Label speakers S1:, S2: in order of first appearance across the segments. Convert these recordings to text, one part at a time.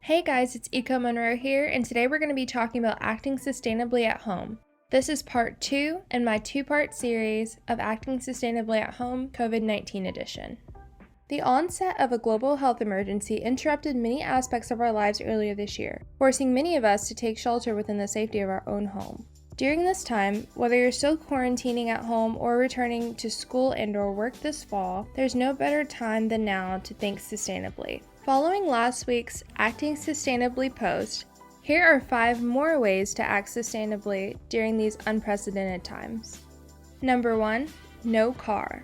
S1: Hey guys, it's Eco Monroe here, and today we're going to be talking about acting sustainably at home. This is part 2 in my 2-part series of Acting Sustainably at Home COVID-19 edition. The onset of a global health emergency interrupted many aspects of our lives earlier this year, forcing many of us to take shelter within the safety of our own home. During this time, whether you're still quarantining at home or returning to school and/or work this fall, there's no better time than now to think sustainably. Following last week's Acting Sustainably post, here are 5 more ways to act sustainably during these unprecedented times. Number 1, no car.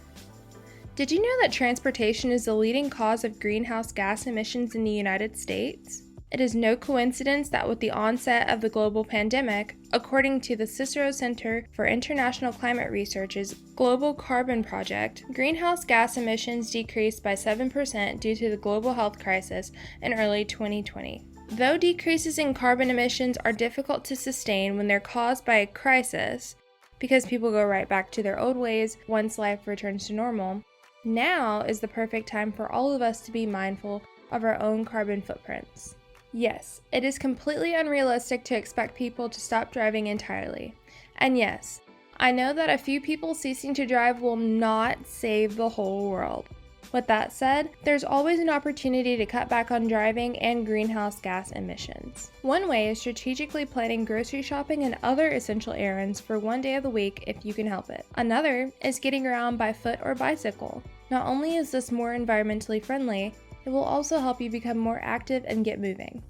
S1: Did you know that transportation is the leading cause of greenhouse gas emissions in the United States? It is no coincidence that with the onset of the global pandemic, according to the Cicero Center for International Climate Research's Global Carbon Project, greenhouse gas emissions decreased by 7% due to the global health crisis in early 2020. Though decreases in carbon emissions are difficult to sustain when they're caused by a crisis, because people go right back to their old ways once life returns to normal, now is the perfect time for all of us to be mindful of our own carbon footprints. Yes, it is completely unrealistic to expect people to stop driving entirely. And yes, I know that a few people ceasing to drive will not save the whole world. With that said, there's always an opportunity to cut back on driving and greenhouse gas emissions. One way is strategically planning grocery shopping and other essential errands for one day of the week if you can help it. Another is getting around by foot or bicycle. Not only is this more environmentally friendly, it will also help you become more active and get moving.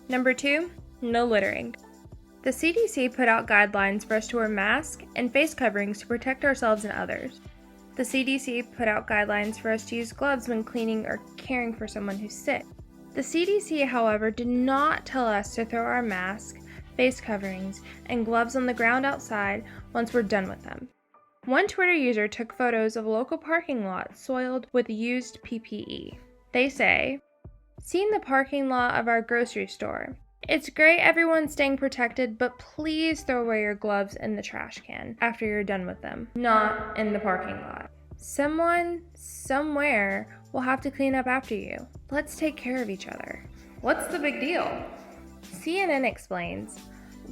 S1: Number 2, no littering. The CDC put out guidelines for us to wear masks and face coverings to protect ourselves and others. The CDC put out guidelines for us to use gloves when cleaning or caring for someone who's sick. The CDC, however, did not tell us to throw our masks, face coverings, and gloves on the ground outside once we're done with them. One Twitter user took photos of a local parking lot soiled with used PPE. They say, "Seen the parking lot of our grocery store. It's great everyone's staying protected, but please throw away your gloves in the trash can after you're done with them, not in the parking lot. Someone, somewhere, will have to clean up after you. Let's take care of each other." What's the big deal? CNN explains,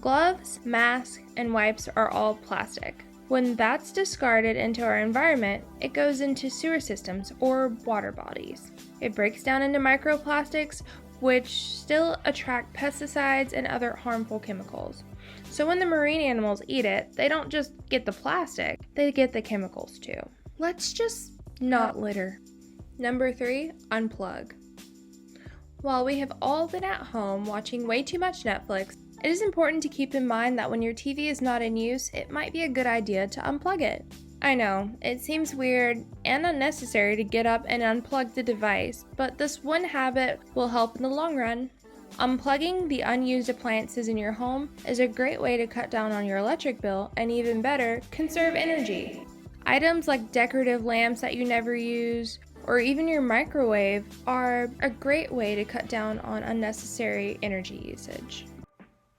S1: gloves, masks, and wipes are all plastic. When that's discarded into our environment, it goes into sewer systems or water bodies. It breaks down into microplastics, which still attract pesticides and other harmful chemicals. So when the marine animals eat it, they don't just get the plastic, they get the chemicals too. Let's just not litter. Number 3, unplug. While we have all been at home watching way too much Netflix, it is important to keep in mind that when your TV is not in use, it might be a good idea to unplug it. I know, it seems weird and unnecessary to get up and unplug the device, but this one habit will help in the long run. Unplugging the unused appliances in your home is a great way to cut down on your electric bill and even better, conserve energy. Items like decorative lamps that you never use, or even your microwave, are a great way to cut down on unnecessary energy usage.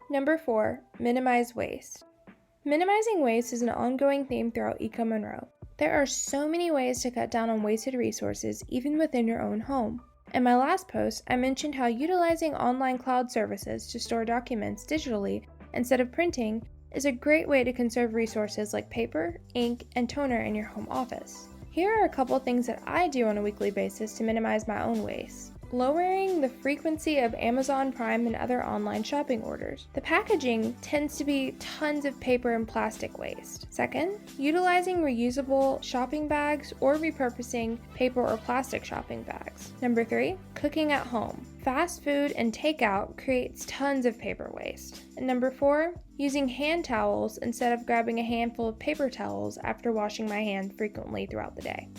S1: Number 4, minimize waste. Minimizing waste is an ongoing theme throughout Eco Monroe. There are so many ways to cut down on wasted resources even within your own home. In my last post, I mentioned how utilizing online cloud services to store documents digitally instead of printing is a great way to conserve resources like paper, ink, and toner in your home office. Here are a couple things that I do on a weekly basis to minimize my own waste. Lowering the frequency of Amazon Prime and other online shopping orders. The packaging tends to be tons of paper and plastic waste. Second, utilizing reusable shopping bags or repurposing paper or plastic shopping bags. Number 3, cooking at home. Fast food and takeout creates tons of paper waste. And number 4, using hand towels instead of grabbing a handful of paper towels after washing my hands frequently throughout the day.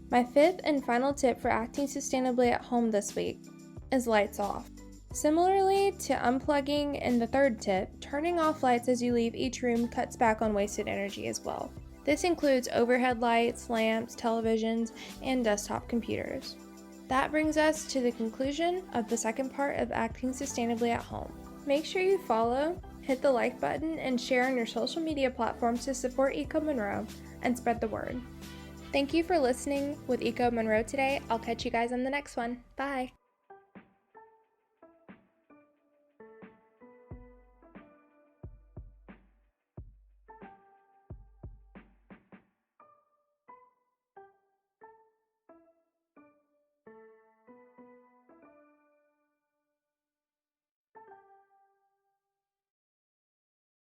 S1: My 5th and final tip for acting sustainably at home this week is lights off. Similarly to unplugging in the 3rd tip, turning off lights as you leave each room cuts back on wasted energy as well. This includes overhead lights, lamps, televisions, and desktop computers. That brings us to the conclusion of the 2nd part of acting sustainably at home. Make sure you follow, hit the like button, and share on your social media platforms to support Eco Monroe and spread the word. Thank you for listening with Eco Monroe today. I'll catch you guys on the next one. Bye.